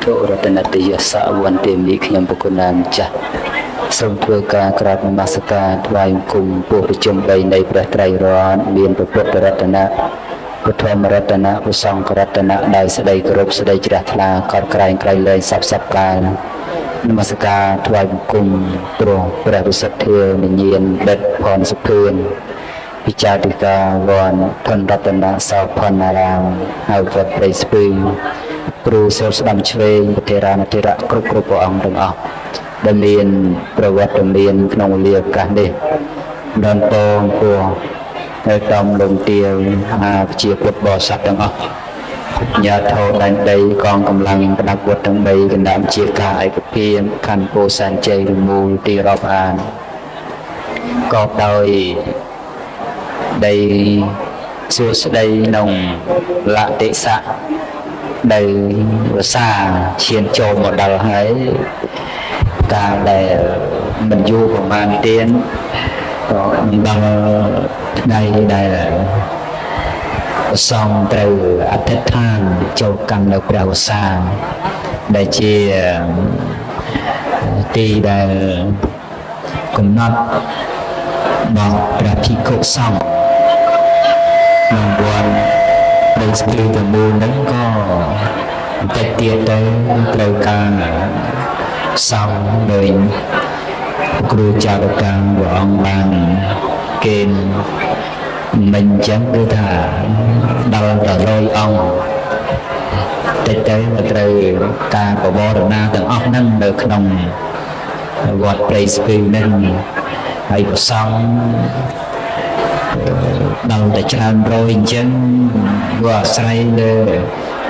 ធុរតនតយសៈវន្តិមីខ្ញុំបុគ្គលណាម្ចាស់សូមធ្វើការក្រាបនមស្ការថ្វាយបង្គំពុទ្ធប្រជុំ3នៃព្រះត្រៃរតន៍មានព្រះពុទ្ធរតនៈពុទ្ធមរតនៈព្រះសង្ឃរតនៈដោយស្ដីគោរពស្ដីជ្រះថ្លាកោតក្រែងក្រៃលែងសពកាលនមស្ការថ្វាយបង្គំព្រះវិសុទ្ធិនិញាណបិទ្ធផនសុភឿនវិចារិកាវ័នធនរតនៈសោភណ្ណារាមហើយវត្តព្រៃស្ពឺគ្រូសិស្សស្ដាំឆ្វេងពធិរានធិរៈគ្រប់ព្រះអង្គទាំងអស់ដែលមានប្រវត្តិមានក្នុងវេលាឱកាសនេះដល់តងពោះនៅតំលំទាវជាពុទ្ធបរិស័ទទាំងអស់ញាធរដែនដីកងកម្លាំងប្រដាប់វត្តទាំង3គណៈជាការឯកភាពខណ្ឌពោធិ៍សែនជ័យរមូលទីរាប់អានក៏ដោយដីសួស្ដីក្នុងលតិស័កដែលវសាឈានចូលមកដល់ហើយកាលដែលមិនយូរប្រហែលទៀតក៏ដល់ថ្ងៃដែលប្រសងត្រូវអធិដ្ឋានចូលកាន់នៅព្រះវសាដែលជាទីដែលកំណត់របស់ព្រះភិក្ខុសង្ឃក្នុងវត្តដែលស្គាល់ទៅមូលហ្នឹងក៏បន្តិចទៀតទៅត្រូវការសង្ឃដោយគ្រូចារកាព្រះអង្គបានគេមិនចឹងគឺថាដល់ទៅ100អង្គតិចទៅត្រូវការបវរណាទាំងអស់ហ្នឹងនៅក្នុងវត្តព្រៃស្ពឺហ្នឹងហើយប្រសង់ដល់តែច្រើនរយអញ្ចឹងវាអាស្រ័យលើ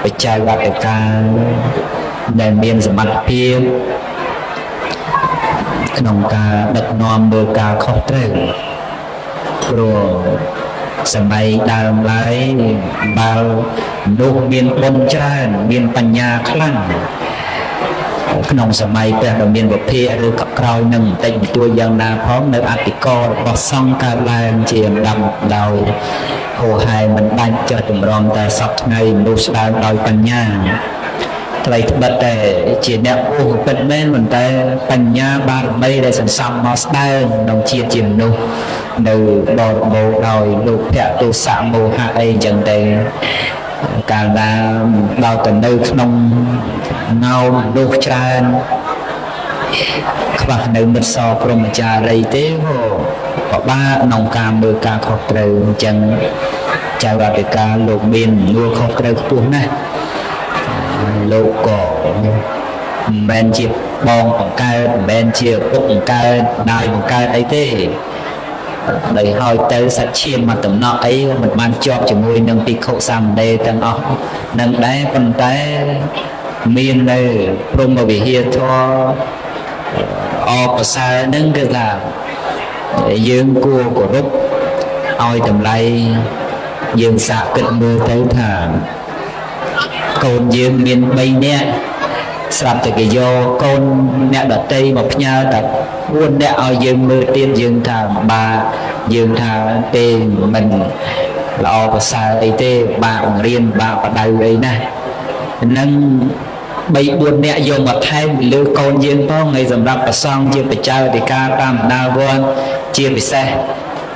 បច្ចេកវិទ្យាដែលមានសមត្ថភាពក្នុងការដឹកនាំមើលការខុសត្រូវព្រោះសម័យដើមឡើយបើមនុស្សមានបុណ្យច្រើនមានបញ្ញាខ្លាំងក្នុងសម័យព្រះដ៏មានវិភាកឬក៏ក្រោយនឹងបន្តិចបន្តួចយ៉ាងណាផងនៅអតិកោរបស់សង្ឃកើតឡើងជាលំដាប់ដោយហូរហែមិនបាច់ចុះតម្រង់តែសពថ្ងៃមនុស្សស្ដើមដោយបញ្ញាថ្លៃត្បិតតែជាអ្នកអូសពិតមែនប៉ុន្តែបញ្ញាបារមីដែលសន្សំមកស្ដើងក្នុងជាតិជាមនុស្សនៅបរិបូរដោយលោកភៈទោសៈមោហៈអីចឹងទៅកាលណាដល់ទៅនៅក្នុងងោមនុស្សច្រើនខ្វះនៅមិត្តសព្រហ្មចារីទេក៏ពិបាកក្នុងការមើលការខុសត្រូវអញ្ចឹងចៅអធិការលោកមាននួលខុសត្រូវខ្ពស់ណាស់លោកក៏មិនមែនជាបងបង្កើតមិនមែនជាពុកបង្កើតដៃបង្កើតអីទេដោយហើយទៅសាច់ឈាមមកតំណក់អីក៏មិនបានជាប់ជាមួយនឹងភិក្ខុសាមណេរទាំងអស់នឹងដែរប៉ុន្តែមាននៅព្រហ្មវិហារធម៌អបប្រសើរនឹងគឺថាយើងគួរគោរពឲ្យតម្លៃយើងសាកគិតមើលទៅថាកូនយើងមាន3នាក់ស្រាប់តែគេយកកូនអ្នកដតីមកផ្ញើតែ4នាក់ឲ្យយើងមើលទៀតយើងថាបាយើងថាទេមិនល្អប្រសើរអីទេបាបង្រៀនបាបដៅអីណានឹង3-4នាក់យកមកថែមលើកូនយើងផងហើយសម្រាប់ប្រសង់ជាបច្ចាអធិការតាមបណ្ដាវត្តជាពិសេស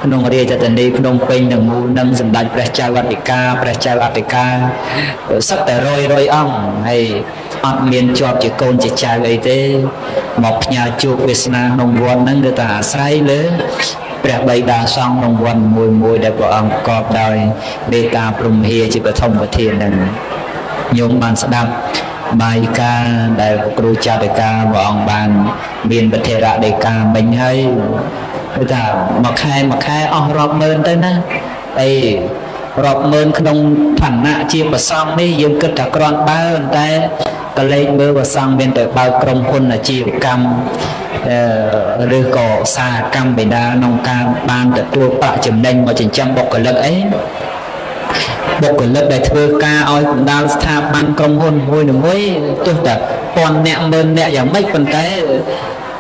ក្នុងរាជធានីភ្នំពេញទាំងមូលនឹងសម្ដេចព្រះចៅអធិការព្រះចៅអធិការសឹកតែ100អង្គហើយអត់មានជាប់ជាកូនជាចៅអីទេមកផ្ញើជួបវាសនាក្នុងវត្តហ្នឹងគឺថាអាស្រ័យលើព្រះបិតាសង្ឃក្នុងវត្តមួយដែលព្រះអង្គប្រកបដោយមេត្តាព្រហ្មហាជាបឋមប្រធានហ្នឹងញោមបានស្ដាប់បាយការដែលគ្រូចារិកាព្រះអង្គបានមានពធិរៈដីកាមិញហើយគឺថាមួយខែអស់រាប់ម៉ឺនទៅណាអីរាប់ម៉ឺនក្នុងឋានៈជាប្រសង់នេះយើងគិតថាគ្រាន់បើតែកលេចមើលប្រសង់មានតែបើកក្រុមហ៊ុនអាជីវកម្មឬក៏ឧស្សាហកម្មបេដាក្នុងការបានទទួលប្រាក់ចំណេញមកចិញ្ចឹមបុគ្គលិកអីបុគ្គលិកដែលធ្វើការឲ្យបណ្ដាលស្ថាប័នក្រុមហ៊ុនមួយទោះតែ1000នាក់10000នាក់យ៉ាងម៉េចប៉ុន្តែ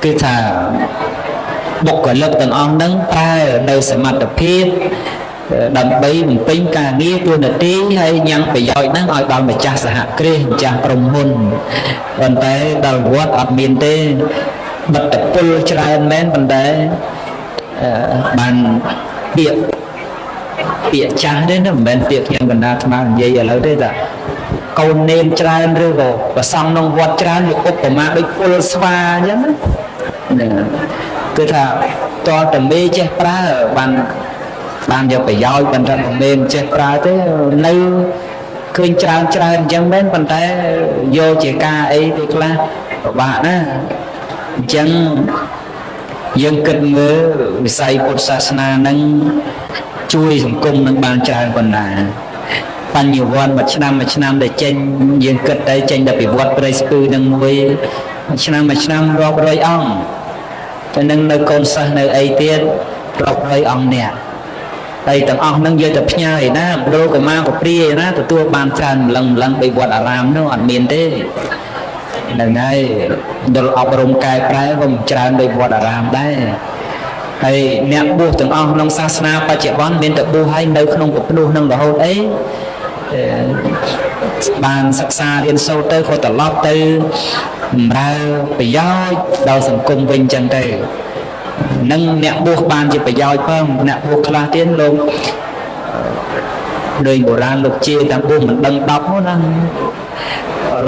គឺថាបុគ្គលិកទាំងអស់ហ្នឹងប្រើនៅសមត្ថភាព ដើម្បីបំពេញការងារទូនាទីហើយញ៉ាំប្រយោជន៍ហ្នឹងឲ្យដល់ម្ចាស់សហគ្រាសម្ចាស់ក្រុមហ៊ុនប៉ុន្តែដល់វត្តអត់មានទេបិទតពលច្រើនមែនប៉ុន្តែបានពាក្យចាស់ទេណាមិនមែនពាក្យខ្ញុំកណ្ដាលថ្មនិយាយឥឡូវទេតាកូននេនច្រើនឬក៏ប្រសង់ក្នុងវត្តច្រើនវាឧបមាដូចពលស្វាអញ្ចឹងណាគឺថាតើតមេចេះប្រើបានយកប្រយោជន៍ប៉ុន្តែមិនមែនចេះប្រើទេនៅឃើញច្រើនអញ្ចឹងមែនប៉ុន្តែយកជាការអីទៅខ្លះពិបាកណាអញ្ចឹងយើងគិតមើលវិស័យពុទ្ធសាសនានឹងជួយសង្គមនឹងបានច្រើនប៉ុណ្ណាបញ្ញវន្តមួយឆ្នាំដែលចេញយើងគិតទៅចេញទៅពីវត្តព្រៃស្ពឺនឹងមួយឆ្នាំរាប់រយអង្គទៅនឹងនៅកូនសិស្សនៅអីទៀតរាប់រយអង្គអ្នកហើយទាំងអស់នឹងយកទៅផ្ញើឯណាមណ្ឌលកុមារកព្រាឯណាទទួលបានច្រើនម្លឹងពីវត្តអារាមនោះអត់មានទេហ្នឹងហើយមណ្ឌលអប់រំកែប្រែក៏មិនច្រើនដូចវត្តអារាមដែរហើយអ្នកបួសទាំងអស់ក្នុងសាសនាបច្ចុប្បន្នមានតែបួសហើយនៅក្នុងពភ្នោះនឹងរហូតអីបានសិក្សារៀនសូត្រទៅក៏ត្រឡប់ទៅបម្រើប្រយោជន៍ដល់សង្គមវិញចឹងទៅនឹងអ្នកបួសបានជាប្រយោជន៍ផងអ្នកបួសខ្លះទៀតលោកដោយបុរាណលោកជាតាមបួសមិនដឹង10នោះណា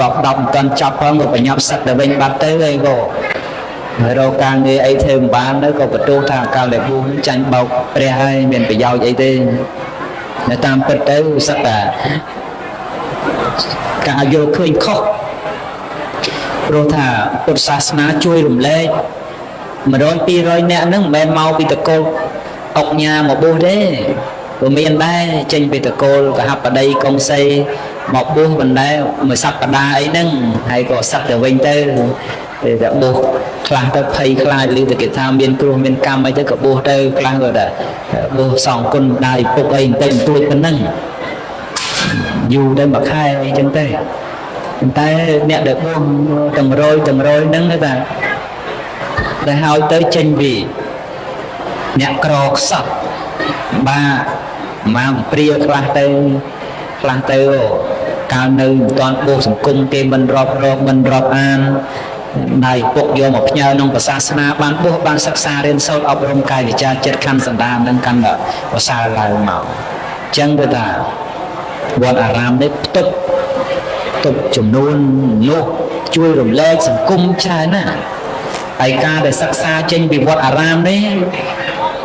រាប់10មិនទាន់ចប់ផងក៏ប្រញាប់សឹកទៅវិញបាត់ទៅហើយក៏រកការងារអីធ្វើមិនបានទៅក៏បន្ទោសថាកាលដែលបួសចាញ់បោកព្រះហើយមានប្រយោជន៍អីទេនៅតាមពិតទៅសឹកតែការយល់ឃើញខុសព្រោះថាពុទ្ធសាសនាជួយរំលែក100 200នាក់ហ្នឹងមិនមែនមកពីតកូលអុកញ៉ាមកបួសទេក៏មានដែរចេញពីតកូលកហបតីកុងសីមកបួសប៉ុន្តែមួយសប្តាហ៍អីហ្នឹងហើយក៏សឹកទៅវិញទៅតែបួសខ្លះទៅភ័យខ្លាចឬទៅគេថាមានគ្រោះមានកម្មអីទៅក៏បួសទៅខ្លះក៏តែបួសសងគុណម្ដាយពុកអីបន្តិចបន្តួចប៉ុណ្ណឹងយូរទៅមួយខែអីចឹងទៅប៉ុន្តែអ្នកដែលបួសទាំងរយហ្នឹងគេថាដែលហើយទៅចេញពីអ្នកក្រខ្សត់បាទមកព្រាខ្លះទៅកាលនៅមិនទាន់បួសសង្គមគេមិនរាប់រកមិនរាប់អានដៃពុកយកមកផ្ញើក្នុងសាសនាបានបួសបានសិក្សារៀនសូត្រអប់រំកាយវិចារចិត្តខណ្ឌសន្តាននឹងកាន់តែប្រសើរឡើងមកអញ្ចឹងគឺថាវត្តអារាមនេះផ្ទុកចំនួននោះជួយរំលែកសង្គមច្រើនណាស់ហើយការដែលសិក្សាចេញពីវត្តអារាមនេះ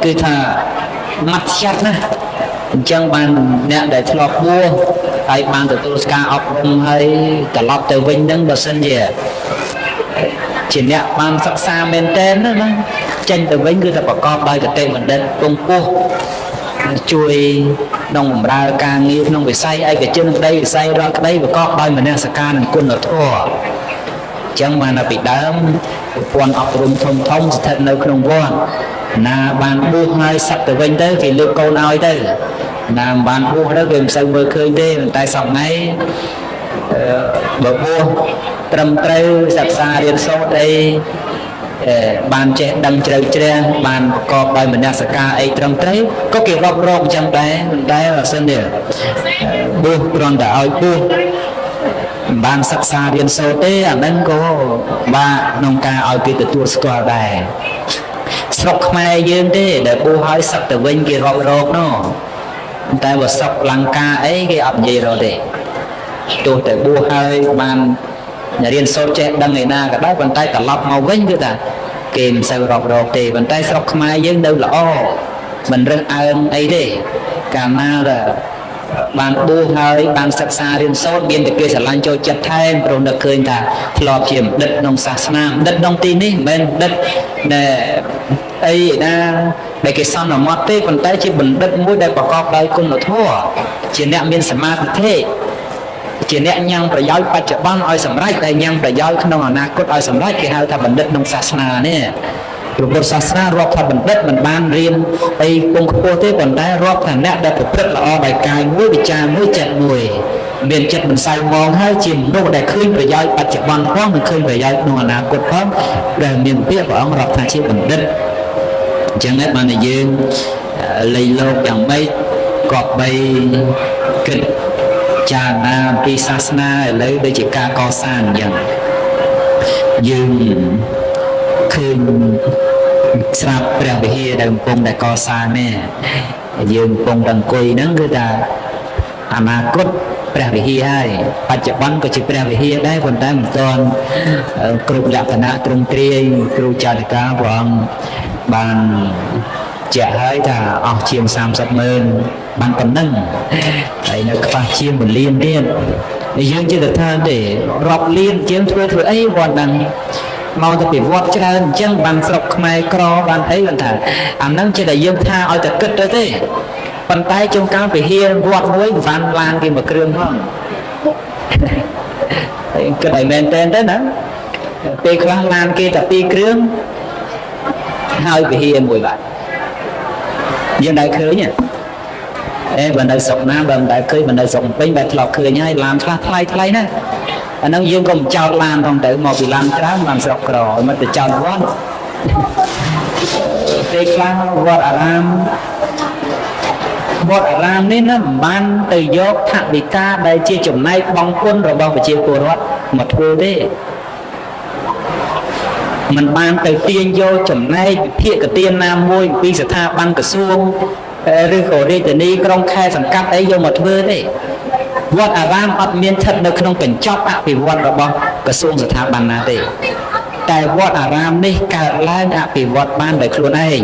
គឺថាម៉ាត់ចាត់ណាស់អញ្ចឹងបានអ្នកដែលធ្លាប់បួសហើយបានទទួលការអប់រំហើយត្រឡប់ទៅវិញហ្នឹងបើសិនជាអ្នកបានសិក្សាមែនតើណាចេញទៅវិញគឺតែប្រកបដោយគតិបណ្ឌិតពងពោះជួយក្នុងបម្រើការងារក្នុងវិស័យឯកជនក្តីវិស័យរដ្ឋក្តីប្រកបដោយមនសិការនិងគុណធម៌អញ្ចឹងបានពីដើមប្រព័ន្ធអប់រំធំស្ថិតនៅក្នុងវត្តណាបានបួសហើយសឹកទៅវិញទៅគេលើកកូនឲ្យទៅណាបានបួសទៅគេមិនសូវមើលឃើញទេតែសប្តាហ៍បើបួសត្រឹមត្រូវសិក្សារៀនសូត្រអីបានចេះដឹងជ្រៅជ្រះបានប្រកបដោយមនសិការអីត្រឹមត្រូវក៏គេរាប់រកអញ្ចឹងដែរមិនដែលបើសិនទេបួសគ្រាន់តែឲ្យបួសបានសិក្សារៀនសូត្រទេអាហ្នឹងក៏បាទក្នុងការឲ្យគេទទួលស្គាល់ដែរស្រុកខ្មែរយើងទេដែលបួសឲ្យសឹកទៅវិញគេរាប់រកនោះតែបើស្រុកលង្កាអីគេអត់និយាយរកទេទោះតែបួសហើយបានរៀនសូត្រចេះដឹងឯណាក៏ដោយប៉ុន្តែត្រឡប់មកវិញគឺថាគេមិនសូវរាប់រកទេប៉ុន្តែស្រុកខ្មែរយើងនៅល្អមិនរើសអើងអីទេកាលណាបានបួសហើយបានសិក្សារៀនសូត្រមានតែគេស្រឡាញ់ចូលចិត្តថែមព្រោះនឹកឃើញថាធ្លាប់ជាបណ្ឌិតក្នុងសាសនាបណ្ឌិតក្នុងទីនេះមិនមែនបណ្ឌិតដែលអីណាដែលគេសន្មត់ទេប៉ុន្តែជាបណ្ឌិតមួយដែលប្រកបដោយគុណធម៌ជាអ្នកមានសមាធិជាអ្នកញ៉ាំងប្រយោជន៍បច្ចុប្បន្នឲ្យសម្រេចតែញ៉ាំងប្រយោជន៍ក្នុងអនាគតឲ្យសម្រេចគេហៅថាបណ្ឌិតក្នុងសាសនានេះព្រះពុទ្ធសាសនារាប់ថាបណ្ឌិតមិនបានរៀនអីពងខ្ពស់ទេប៉ុន្តែរាប់ថាអ្នកដែលប្រព្រឹត្តល្អដោយកាយមួយវិចារមួយចិត្តមួយមានចិត្តមិនសៅមងហើយជាមនុស្សដែលឃើញប្រយោជន៍បច្ចុប្បន្នផងនិងឃើញប្រយោជន៍ក្នុងអនាគតផងដែលមានពាក្យព្រះអង្គរាប់ថាជាបណ្ឌិតអញ្ចឹងបានតែយើងលៃលោកយ៉ាងម៉េច ก็ไปគិតចារណាពីសាសនាឥឡូវដូចជាការកសាងយ៉ាងយើងឃើញស្រាប់ព្រះវិហារដែលកំពុងតែកសាងនេះយើងកំពុងតែអង្គុយហ្នឹងគឺថាអនាគតព្រះវិហារហើយបច្ចុប្បន្នក៏ជាព្រះវិហារដែរប៉ុន្តែមិនទាន់គ្រប់លក្ខណៈទ្រង់ទ្រាយគ្រូចារិកាព្រះអង្គបានជាក់ហើយថាអស់ជាង300000បានប៉ុណ្ណឹងហើយនៅខ្វះជាង1លានទៀតយើងជឿថាទេរាប់លានជាងធ្វើអីវត្តហ្នឹងមកទៅពីវត្តច្រើនអញ្ចឹងបានស្រុកខ្មែរក្របានអីគាត់ថាអាហ្នឹងជាតែយើងថាឲ្យតែគិតទៅទេប៉ុន្តែជួនកាលវិហារវត្តមួយបានឡានគេមួយគ្រឿងផងហើយគិតឲ្យមែនតើទៅណាពេលខ្លះឡានគេតែ2គ្រឿងហើយវិហារមួយបាទយើងដែរឃើញបើនៅស្រុកណាបើមិនដែលឃើញបើនៅស្រុកពេញបែរធ្លាប់ឃើញហើយឡានខ្លះថ្លៃណាអាហ្នឹងយើងក៏មិនចោតឡានផងទៅមកពីឡានច្រើនបានស្រុកក្រឲ្យមិនទៅចោតវត្តពេលខ្លះវត្តអារាមនេះណាមិនបានទៅយកថវិកាដែលជាចំណែកបង់ពន្ធរបស់ប្រជាពលរដ្ឋមកធ្វើទេមិនបានទៅទាញយកចំណែកវិភាគទានណាមួយពីស្ថាប័នក្រសួងឬក៏រាជធានីក្រុងខេត្តសង្កាត់អីយកមកធ្វើទេវត្តអារាមអត់មានស្ថិតនៅក្នុងកញ្ចប់អភិវឌ្ឍរបស់ក្រសួងស្ថាប័នណាទេតែវត្តអារាមនេះកើតឡើងអភិវឌ្ឍបានដោយខ្លួនឯង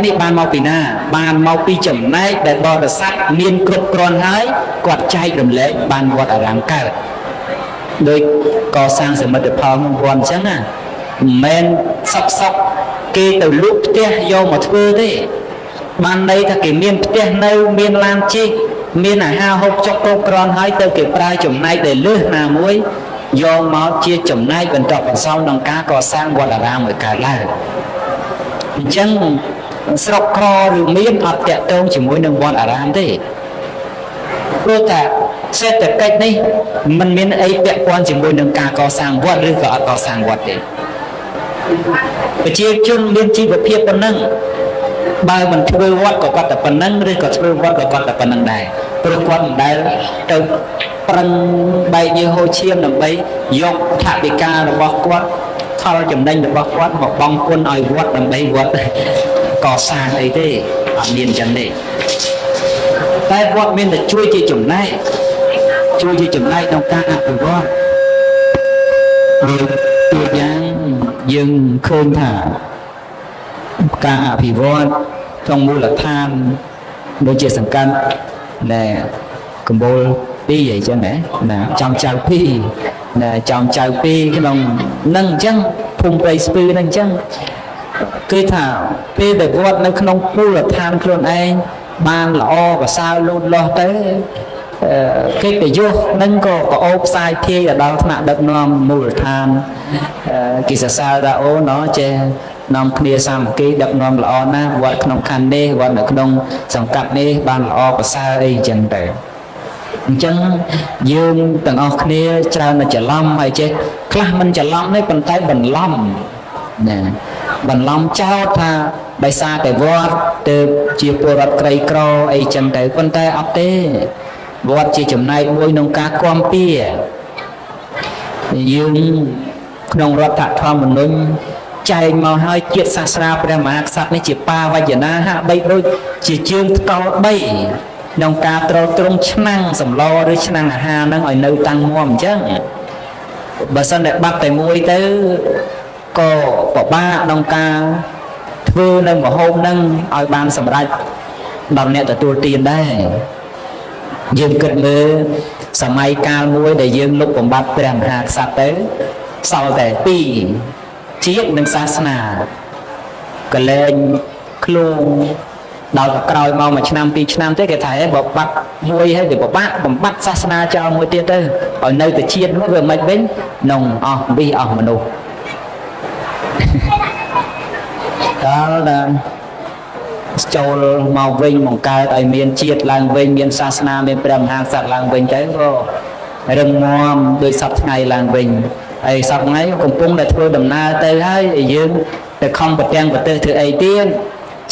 នេះបានមកពីណាបានមកពីចំណែកដែលបរិស័ទមានគ្រប់គ្រាន់ហើយគាត់ចែករំលែកបានវត្តអារាមកើតដោយកសាងសមិទ្ធផលក្នុងវត្តអញ្ចឹងណាមិនមែនសុកគេទៅលក់ផ្ទះយកមកធ្វើទេបានន័យថាគេមានផ្ទះនៅមានឡានជិះមានអាហារហូបចុកគ្រប់គ្រាន់ហើយទៅគេប្រើចំណែកដែលលើសណាមួយយកមកជាចំណែកបន្តបន្សំក្នុងការកសាងវត្តអារាមឲ្យកើតឡើងអញ្ចឹងស្រុកក្រឬមានអត់តាក់ទងជាមួយនឹងវត្តអារាមទេព្រោះតែសេដ្ឋកិច្ចនេះมันមានអីពាក់ព័ន្ធជាមួយនឹងការកសាងវត្តឬក៏អត់កសាងវត្តទេប្រជាជនមានជីវភាពប៉ុណ្ណឹងបើមិនធ្វើវត្តក៏គាត់តែប៉ុណ្ណឹងឬក៏ធ្វើវត្តក៏គាត់តែប៉ុណ្ណឹងដែរព្រោះគាត់មិនដែលទៅប្រឹងបែកញើសហូរឈាមដើម្បីយកថវិការបស់គាត់ថលចំណេញរបស់គាត់មកបង់ពន្ធឲ្យវត្តដើម្បីវត្តកសាងអីទេអត់មានចឹងទេតែវត្តមានតែជួយជាចំណែកក្នុងការអភិវឌ្ឍตัวយ៉ាងយើងឃើញថាការអភិវឌ្ឍក្នុងមូលដ្ឋានដូចជាសង្កាត់ដែលកម្ពុជាពីអីចឹងណាចំចៅពីណាចំចៅពីក្នុងនឹងអញ្ចឹងភូមិព្រៃស្ពឺនឹងអញ្ចឹងគឺថាពេលដែលវត្តនៅក្នុងមូលដ្ឋានខ្លួនឯងបានល្អប្រសើរលូតលាស់ទៅកិត្តិយសនឹងក៏ប្អូនផ្សាយភាយដល់ថ្នាក់ដឹកនាំមូលដ្ឋានគេសរសើរថាអូណោះចេះនាំគ្នាសាមគ្គីដឹកនាំល្អណាស់វត្តក្នុងខណ្ឌនេះវត្តនៅក្នុងសង្កាត់នេះបានល្អប្រសើរអីចឹងទៅអញ្ចឹងយើងទាំងអស់គ្នាច្រើនតែច្រឡំហើយចេះខ្លះមិនច្រឡំទេប៉ុន្តែបន្លំណាបន្លំចោទថាដោយសារតែវត្តទៅជាពលរដ្ឋក្រីក្រអីចឹងទៅប៉ុន្តែអត់ទេវត្តជាចំណែកមួយក្នុងការគាំពៀយើងក្នុងរដ្ឋធម្មនុញ្ញចែងមកឲ្យជាតិសាសនាព្រះមហាក្សត្រនេះជាបាវចនាហាក់បីដូចជាជើងថ្កល់3ក្នុងការត្រលត្រង់ឆ្នាំងសម្លឬឆ្នាំងអាហារហ្នឹងឲ្យនៅតាំងមាំអញ្ចឹងបើសិនតែបាត់តែមួយទៅក៏ពិបាកក្នុងការធ្វើនៅម្ហូបហ្នឹងឲ្យបានសម្រេចដល់អ្នកទទួលទានដែរយើងគិតមើលសម័យកាលមួយដែលយើងលុបបំបត្តិព្រះមហាក្សត្រទៅសល់តែ2ជាតិនិងសាសនាកលែងខ្លួនដល់ទៅក្រោយមក1ឆ្នាំ2ឆ្នាំទេគេថាបើបាត់មួយហើយវាពិបាកបំបត្តិសាសនាចោលមួយទៀតទៅឲ្យនៅតែជាតិនោះវាមិនវិញក្នុងអស់វិសអស់មនុស្សដល់ចូលមកវិញបង្កើតឲ្យមានជាតិឡើងវិញមានសាសនាមានព្រះមហាក្សត្រឡើងវិញទៅក៏រឹងមាំដោយសពថ្ងៃឡើងវិញហើយសពថ្ងៃកំពុងតែធ្វើដំណើរទៅហើយយើងទៅខំប្រទាំងប្រទេសធ្វើអីទៀត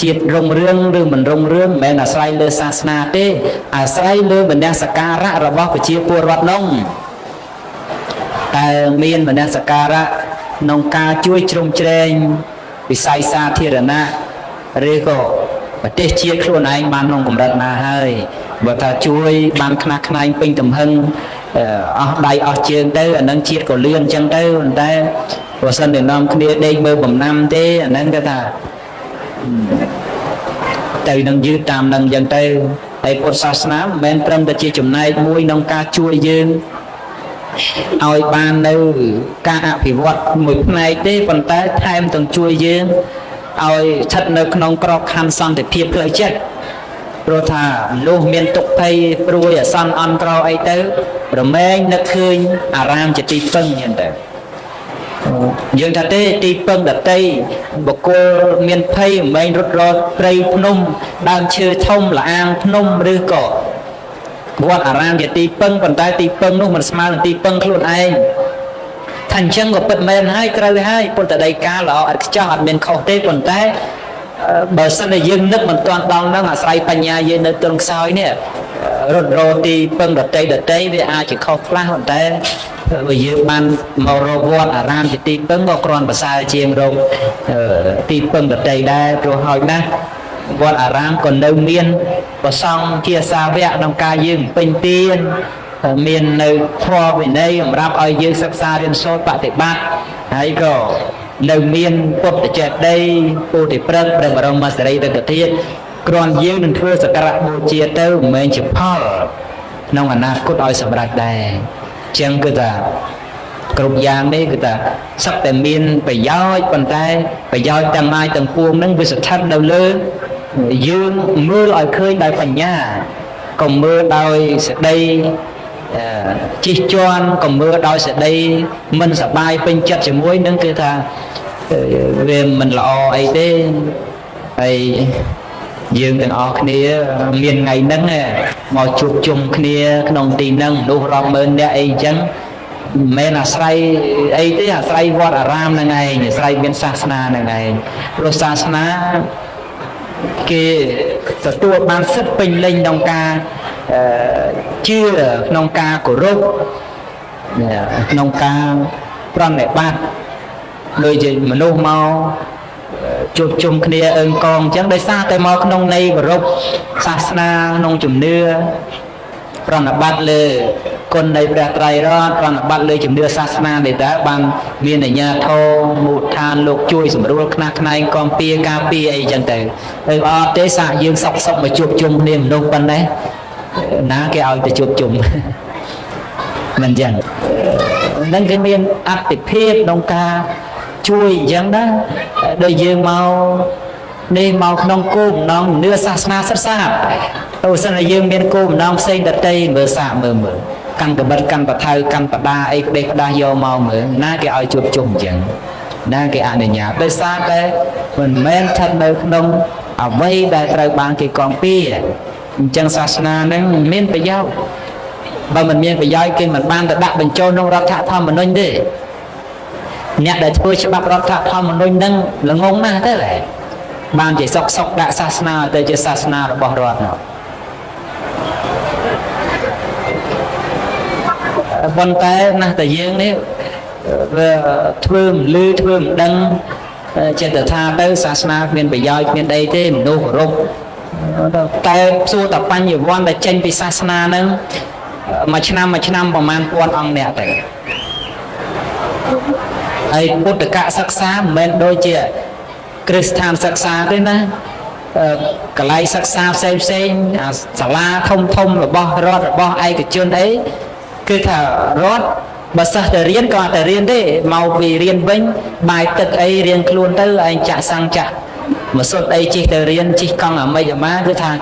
ជាតិរុងរឿងឬមិនរុងរឿងមិនមែនអាស្រ័យលើសាសនាទេអាស្រ័យលើមនសិការៈរបស់ប្រជាពលរដ្ឋនោះតែមានមនសិការៈក្នុងការជួយជ្រោមជ្រែងវិស័យសាធារណៈឬក៏ប្រទេសជាតិខ្លួនឯងបានក្នុងកម្រិតណាហើយបើថាជួយបានខ្នះខ្នែងពេញទំហឹងអស់ដៃអស់ជើងទៅអានឹងជាតិក៏លឿនអញ្ចឹងទៅតែបើសិនតែនាំគ្នាដេកមើលបំណាំទេអានឹងគេថាទៅនឹងយឺតតាមនឹងអញ្ចឹងទៅហើយពុទ្ធសាសនាមិនមែនត្រឹមតែជាចំណែកមួយក្នុងការជួយយើងឲ្យបាននៅការអភិវឌ្ឍមួយផ្នែកទេប៉ុន្តែថែមទាំងជួយយើងឲ្យស្ថិតនៅក្នុងក្របខ័ណ្ឌសន្តិភាពផ្លូវចិត្តព្រោះថាមនុស្សមានទុក្ខភ័យព្រួយអាសន្នអន់ក្រអីទៅរមែងនឹកឃើញអារាមជាទីពឹងអញ្ចឹងទៅយើងថាទេទីពឹងដតីបុគ្គលមានភ័យមិនមែនរត់រត់ព្រៃភ្នំដើមឈើធំលាអាងភ្នំឬក៏វត្តអារាមជាទីពឹងប៉ុន្តែទីពឹងនោះមិនស្មើនឹងទីពឹងខ្លួនឯងថាអញ្ចឹងក៏ពិតមែនហើយត្រូវហើយពុទ្ធដីកាល្អឥតខ្ចោះអត់មានខុសទេប៉ុន្តែបើសិនតែយើងនឹកមិនទាន់ដល់នឹងអាស្រ័យបញ្ញាយើងនៅទល់ខ្សោយនេះរត់រោទីពឹងដតីវាអាចជាខុសខ្លះប៉ុន្តែបើយើងបានមករកវត្តអារាមជាទីពឹងក៏គ្រាន់ប្រសើរជាងរកទីពឹងដតីដែរព្រោះហើយណាវត្តអារាមក៏នៅមានប្រសង់ជាសាវកក្នុងការយើងពេញទានមាននៅធម៌វិន័យសម្រាប់ឲ្យយើងសិក្សារៀនសូត្របប្រតិបត្តិហើយក៏នៅមានពុទ្ធចេតិយពុទ្ធព្រឹកព្រះបរមសារីរិកធាតុគ្រាន់យើងនឹងធ្វើសក្ការៈបូជាទៅមិនមែនជាផលក្នុងអនាគតឲ្យសម្រេចដែរអញ្ចឹងគឺថាគ្រប់យ៉ាងនេះគឺថាសត្វតែមានប្រយោជន៍ប៉ុន្តែប្រយោជន៍ទាំងឡាយទាំងពួងហ្នឹងវាស្ថិតនៅលើយើងមើលឲ្យឃើញដោយបញ្ញាកុំមើលដោយសេចក្តីជិះជាន់កុំមើលដោយសេចក្តីមិនសប្បាយពេញចិត្តជាមួយនឹងគឺថាវាមិនល្អអីទេហើយយើងទាំងអស់គ្នាមានថ្ងៃហ្នឹងមកជួបជុំគ្នាក្នុងទីហ្នឹងមនុស្សរាប់ម៉ឺននាក់អីអញ្ចឹងមិនមែនអាស្រ័យអីទេអាស្រ័យវត្តអារាមហ្នឹងឯងអាស្រ័យមានសាសនាហ្នឹងឯងព្រោះសាសនាគេទទួលបានសិទ្ធិពេញលេញក្នុងការជឿក្នុងការគោរពក្នុងការប្រណិប័តដូចជាមនុស្សមកជួបជុំគ្នាអើងកងអញ្ចឹងដោយសារតែមកក្នុងន័យគោរពសាសនាក្នុងជំនឿប្រណិប័តលើគុណនៃព្រះត្រៃរតន៍ប្រណិប័តលើជំនឿសាសនានេះតើបានមានអាជ្ញាធរមូលដ្ឋានលោកជួយសម្រួលខ្នះខ្នែងគាំពៀការពារអីចឹងទៅហើយអត់ទេសាកយើងសុកមកជួបជុំគ្នាមនុស្សប៉ុណ្ណេះណាគេឲ្យទៅជួបជុំមិនចឹងនឹងគេមានអតិភិបក្នុងការជួយអញ្ចឹងណាដូចយើងមកនេះមកក្នុងគោលបំណងនឿសាសនាសិក្សាទៅសិនតែយើងមានគោលបំណងផ្សេងដទៃមើលសាកមើលកាន់កបិតកាន់បថៅកាន់បដាអីក្តេសក្តាស់យកមកមើលណាគេឲ្យជួបជុំអញ្ចឹងណាគេអនុញ្ញាតដោយសារតែមិនមែនស្ថិតនៅក្នុងអ្វីដែលត្រូវបានគេគាំពៀអញ្ចឹងសាសនានឹងមានប្រយោជន៍បើមិនមានប្រយោជន៍គេមិនបានទៅដាក់បញ្ចូលក្នុងរដ្ឋធម្មនុញ្ញទេអ្នកដែលធ្វើច្បាប់រដ្ឋធម្មនុញ្ញនឹងល្ងងណាស់ទៅបានជាសុកដាក់សាសនាទៅជាសាសនារបស់រដ្ឋប៉ុន្តែណាស់តែយើងនេះវាធ្វើមិនលឺធ្វើមិនដឹងចិត្តថាទៅសាសនាគ្មានប្រយោជន៍គ្មានអីទេមនុស្សគោរពតែសួរតបញ្ញវន្តដែលចេញពីសាសនាហ្នឹងមួយឆ្នាំប្រហែលពាន់អង្គអ្នកទៅហើយពុទ្ធកសិក្សាមិនមែនដូចជាគ្រឹះស្ថានសិក្សាទេណាកន្លែងសិក្សាផ្សេងសាលាធំរបស់រដ្ឋរបស់ឯកជនអីគឺថារដ្ឋបើសិស្សតែរៀនក៏តែរៀនទេមកពីរៀនវិញបាយទឹកអីរៀនខ្លួនទៅឯងចាក់សង្ចាក់មកសុទ្ធអីជិះទៅរៀនជិះកង់អាមេអាម៉ាគឺថា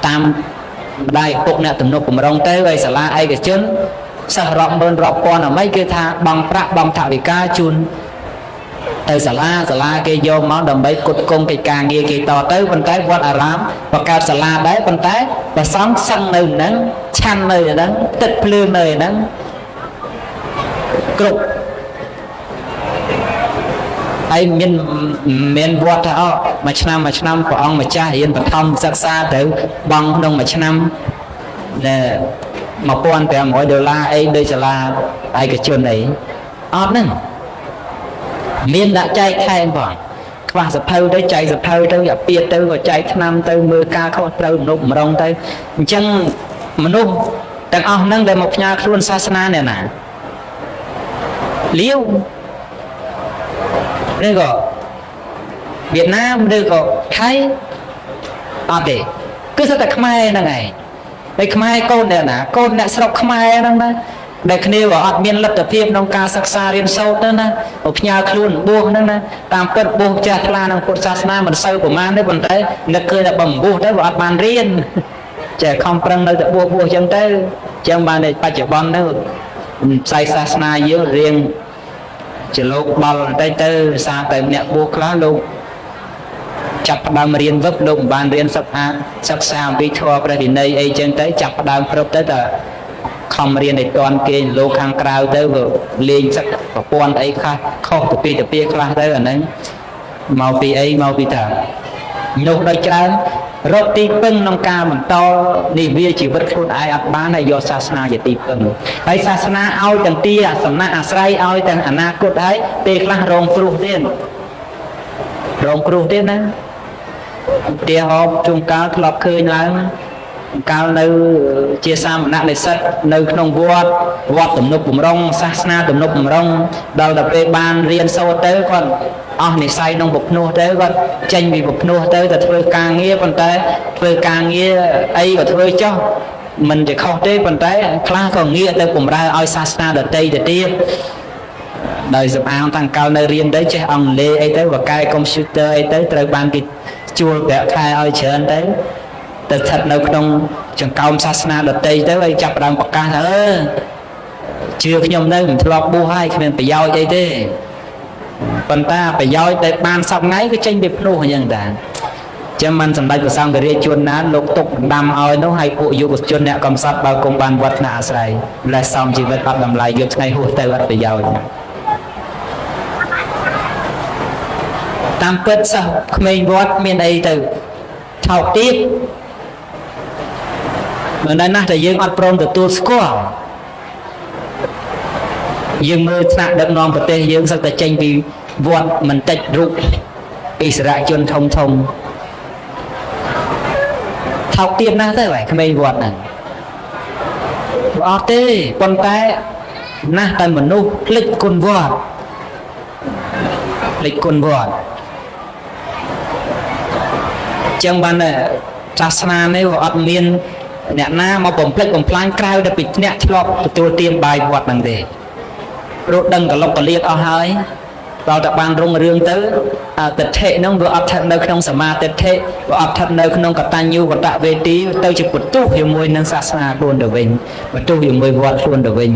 តាមម្ដាយឪពុកអ្នកទំនុកបំរុងទៅហើយសាលាឯកជនសិស្សរាប់ម៉ឺនរាប់ពាន់អាម៉េចគឺថាបង់ប្រាក់បង់ថវិកាជូនទៅសាលាគេយកមកដើម្បីគុតគង់កិច្ចការងារគេតទៅប៉ុន្តែវត្តអារាមបង្កើតសាលាដែរប៉ុន្តែប្រសង់សឹងនៅហ្នឹងឆាន់នៅហ្នឹងទឹកភ្លើងនៅហ្នឹងគ្រប់ ហើយមានវត្តថាមួយឆ្នាំព្រះអង្គម្ចាស់រៀនបឋមសិក្សាទៅបង់ក្នុងមួយឆ្នាំ$1,500អីដូចសាលាឯកជនអីអត់ហ្នឹងមានដាក់ចែកខែផងខ្វះសភៅទៅចែកសភៅទៅអាពាតទៅក៏ចែកឆ្នាំទៅមើលការខុសត្រូវមនុស្សម្រងទៅអញ្ចឹងមនុស្សទាំងអស់ហ្នឹងដែលមកផ្ញើខ្លួនសាសនាអ្នកណាលាវឬក៏វៀតណាមឬក៏ថៃអត់ទេគឺសុទ្ធតែខ្មែរហ្នឹងឯងហើយខ្មែរកូនអ្នកណាកូនអ្នកស្រុកខ្មែរហ្នឹងណាដែលគ្នាក៏អត់មានលទ្ធភាពក្នុងការសិក្សារៀនសូត្រទៅណាផ្ញើខ្លួនបួសហ្នឹងណាតាមពិតបួសចាស់ថ្លាក្នុងពុទ្ធសាសនាមិនសូវប្រមាណទេប៉ុន្តែនឹកឃើញតែបំបួសទៅវាអត់បានរៀនចេះខំប្រឹងនៅតែបួសអញ្ចឹងទៅអញ្ចឹងបានបច្ចុប្បន្នទៅផ្សាយសាសនាយើងរៀងជាលោកបល់បន្តិចទៅសារតែអ្នកបួសខ្លះលោកចាប់ផ្ដើមរៀនវឹកលោកមិនបានរៀនសិក្សាអំពីធម៌ព្រះវិន័យអីចឹងទៅចាប់ផ្ដើមគ្រប់ទៅតែខំរៀនឲ្យតាន់គេលោកខាងក្រៅទៅក៏លេងសឹកប្រព័ន្ធអីខ្លះខុសទៅពីខ្លះទៅអាហ្នឹងមកពីអីមកពីថានោះដល់ច្រើនរកទីពឹងក្នុងការបន្តនិវាជីវិតខ្លួនឯងអត់បានហើយយកសាសនាជាទីពឹងហើយសាសនាឲ្យទាំងទីសំណាក់អាស្រ័យឲ្យទាំងអនាគតហើយពេលខ្លះរងគ្រោះទៀតណាឧទាហរណ៍ជួនកាលធ្លាប់ឃើញឡើងកាលនៅជាសាមណនិស្សិតនៅក្នុងវត្តទំនប់បំរុងសាសនាទំនប់បំរុងដល់តែពេលបានរៀនសូត្រទៅគាត់អស់និស្ស័យក្នុងពភ្នោះទៅគាត់ចេញពីពភ្នោះទៅតែធ្វើការងារប៉ុន្តែធ្វើការងារអីក៏ធ្វើចោះមិនជាខុសទេប៉ុន្តែខ្លះក៏ងាកទៅបម្រើឲ្យសាសនាដទៃទៅទៀតដោយសម្អាងតាំងកាលនៅរៀនទៅចេះអង់គ្លេសអីទៅបកកែកុំព្យូទ័រអីទៅត្រូវបានគេជួលប្រាក់ខែឲ្យច្រើនទៅស្ថិតនៅក្នុងចង្កោមសាសនាដតីទៅហើយចាប់ផ្ដើមប្រកាសថាជឿខ្ញុំនៅមិនធ្លាប់បួសហើយគ្មានប្រយោជន៍អីទេប៉ុន្តែប្រយោជន៍ដែលបានសពថ្ងៃគឺចេញពីភ្នោះអញ្ចឹងតាចឹងមិនសម្ដេចព្រះសង្ឃរាជជួនណាលោកទុកដាំឲ្យនោះហើយពួកយុវជនអ្នកកំសត់បើគុំបានវត្តណាអាស្រ័យលេះសំជីវិតអត់តម្លៃយកថ្ងៃហួសទៅអត់ប្រយោជន៍តាមពិតសិស្សក្មេងវត្តមានអីទៅថោកទៀតមិនដែរណាស់តែយើងអត់ព្រមទទួលស្គាល់យើងមើលថ្នាក់ដឹកនាំប្រទេសយើងសឹកតែចេញពីវត្តមិនតិចរូបអិសរាជជនធំថោកទៀតណាស់ទៅហើយក្មេងវត្តហ្នឹងអត់ទេប៉ុន្តែណាស់តែមនុស្សភ្លេចគុណវត្តចឹងបានសាសនានេះវាអត់មានអ្នកណាមកបំផ្លិចបំផ្លាញក្រៅតែពីអ្នកធ្លាប់ទទួលទានបាយវត្តហ្នឹងទេព្រោះដឹងកលុកកលៀតអស់ហើយដល់តែបានរុងរឿងទៅទិដ្ឋិហ្នឹងវាអត់ស្ថិតនៅក្នុងសមាទិដ្ឋិវាអត់ស្ថិតនៅក្នុងកតញ្ញូកតវេទីទៅជាបន្ទុះជាមួយនឹងសាសនាខ្លួនទៅវិញបន្ទុះជាមួយវត្តខ្លួនទៅវិញ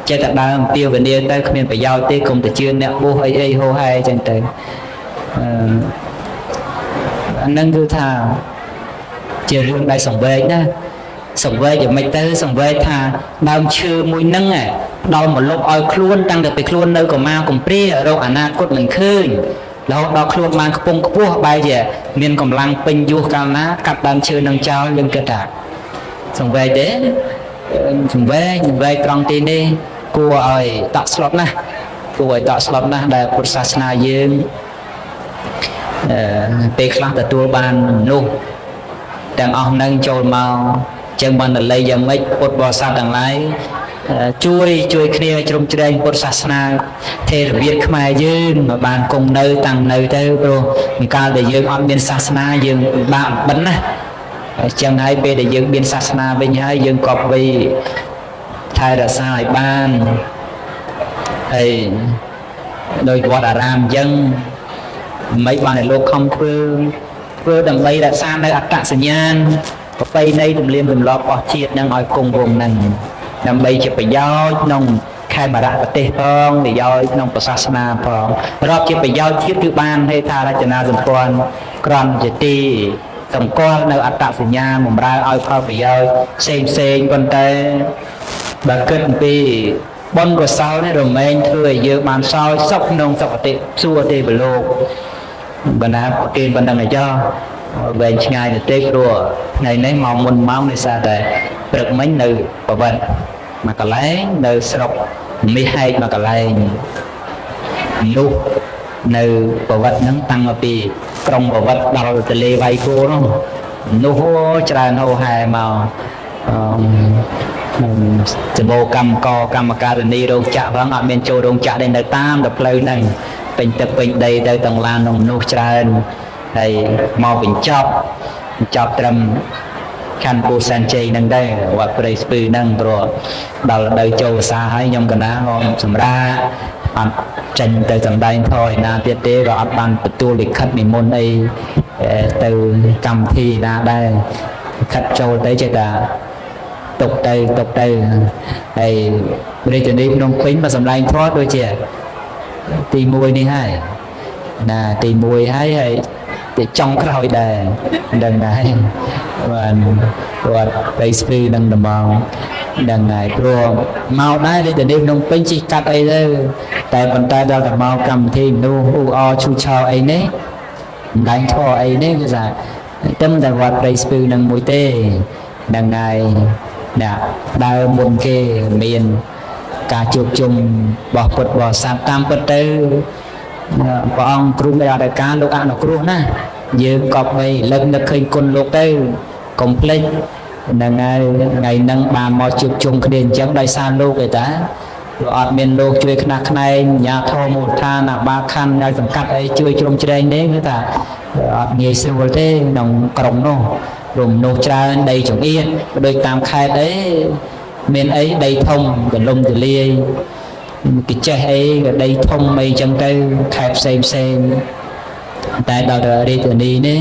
ចេះតែដើរអំពាវនាវទៅគ្មានប្រយោជន៍ទេគុំទៅជឿអ្នកបួសអីហូហែអញ្ចឹងទៅអាហ្នឹងគឺថាជារឿងដែលសង្វេគណាសង្វេគយ៉ាងម៉េចទៅសង្វេគថាដើមឈើមួយហ្នឹងដល់មកលុបឲ្យខ្លួនតាំងតែពីខ្លួននៅកម្មាកំព្រារកអនាគតមិនឃើញរហូតដល់ខ្លួនបានខ្ពង់ខ្ពស់បែរជាមានកម្លាំងពេញយោះកាលណាកាត់ដើមឈើនឹងចោលយើងគិតថាសង្វេគទេសង្វេគត្រង់ទីនេះគួរឲ្យតក់ស្លុតណាស់ដែលពុទ្ធសាសនាយើងពេលខ្លះទទួលបាននោះទាំងអស់នឹងចូលមកចឹងបានល័យយ៉ាងម៉េចពុទ្ធបរិស័ទទាំងឡាយជួយគ្នាជ្រោមជ្រែងពុទ្ធសាសនាថេរវាទខ្មែរយើងមកបានគង់នៅតាំងនៅទៅព្រោះកាលដែលយើងអត់មានសាសនាយើងបាក់បិណ្ឌណាអញ្ចឹងហើយពេលដែលយើងមានសាសនាវិញហើយយើងក៏បីថែរក្សាឲ្យបានហើយដោយវត្តអារាមអញ្ចឹងមិនបានឲ្យលោកខំធ្វើដើម្បីរក្សានៅអត្តសញ្ញាណប្រពៃណីទំនៀមទម្លាប់របស់ជាតិនឹងឲ្យគង់វង្សនឹងដើម្បីជាប្រយោជន៍ក្នុងខេមរៈប្រទេសផងប្រយោជន៍ក្នុងសាសនាផងរាប់ជាប្រយោជន៍ជាតិគឺបានហេដ្ឋារចនាសម្ព័ន្ធក្រំជាទីសម្គាល់នៅអត្តសញ្ញាណបម្រើឲ្យផលប្រយោជន៍ផ្សេងប៉ុន្តែបើគិតអំពី បនកសលនេះរមែងធ្វើឲ្យយើងបានសោយសុខក្នុងសុគតិសួគ៌ទេវលោកបណ្ណាប្រគេនបណ្ដឹងឲ្យចោះវែងឆ្ងាយទៅទេព្រោះថ្ងៃនេះមកមុនម៉ោងដោយសារតែព្រឹកមិញនៅប្រវត្តិមកកន្លែងនៅស្រុកមាសហែកមកកន្លែងនោះនៅប្រវត្តិហ្នឹងតាំងមកពីក្រុងប្រវត្តិដល់ទលេវៃគោនោះច្រើនហូរហែមកចំពោះកម្មការនីរោងចក្រផងអត់មានចូលរោងចក្រទេនៅតាមតែផ្លូវហ្នឹងពេញទឹកពេញដីទៅទាំងឡានក្នុងនោះច្រើនហើយមកបញ្ចប់ត្រឹមខណ្ឌពូសានជ័យហ្នឹងដែរវត្តព្រៃស្ពឺហ្នឹងព្រោះដល់រដូវចូលវស្សាហើយខ្ញុំកណ្ដាលសម្រាប់អត់ចេញទៅសម្ដែងធម៌ឯណាទៀតទេក៏អត់បានទទួលលិខិតនិមន្តអីទៅកម្មវិធីណាដែរខិតចូលទៅចេះតែទុកទៅហើយរាជធានីភ្នំពេញមកសម្ដែងធម៌ដូចជាទី1នេះហើយណាទី1ហើយទៅចង់ក្រោយដែរដឹងដែរបានគាត់ទៅស្ពឺនឹងដំងដឹងហើយព្រោះមកដែររាជធានីភ្នំពេញជិះកាត់អីទៅតែប៉ុន្តែដល់តែមកកម្មវិធីនោះអ៊ូអឈូឆោអីនេះសម្ដែងធម៌អីនេះគឺថាតែវត្តព្រៃស្ពឺនឹងមួយទេដឹងហើយអ្នកដើរមុនគេមានការជួបជុំរបស់ពុទ្ធបរិស័ទតាមពិតទៅព្រះអង្គគ្រូមេអធិការលោកអនុគ្រោះណាយើងក៏បីលើកនឹកឃើញគុណលោកទៅកុំភ្លេចហ្នឹងហើយថ្ងៃហ្នឹងបានមកជួបជុំគ្នាអញ្ចឹងដោយសារលោកឯតាលោកអត់មានលោកជួយខ្នះខ្នែងញាធមមូលដ្ឋានអាបាខណ្ឌឲ្យសង្កាត់អីជួយជ្រោមជ្រែងទេគឺថាអត់ងាយស្រួលទេក្នុងក្រុងនោះរំនោះច្រើនដីចង្អៀតដូចតាមខេត្តអីមានអីដីធំកលុំទលាយគេចេះអីក៏ដីធំអីចឹងទៅខេត្តផ្សេងតែដល់រាជធានីនេះ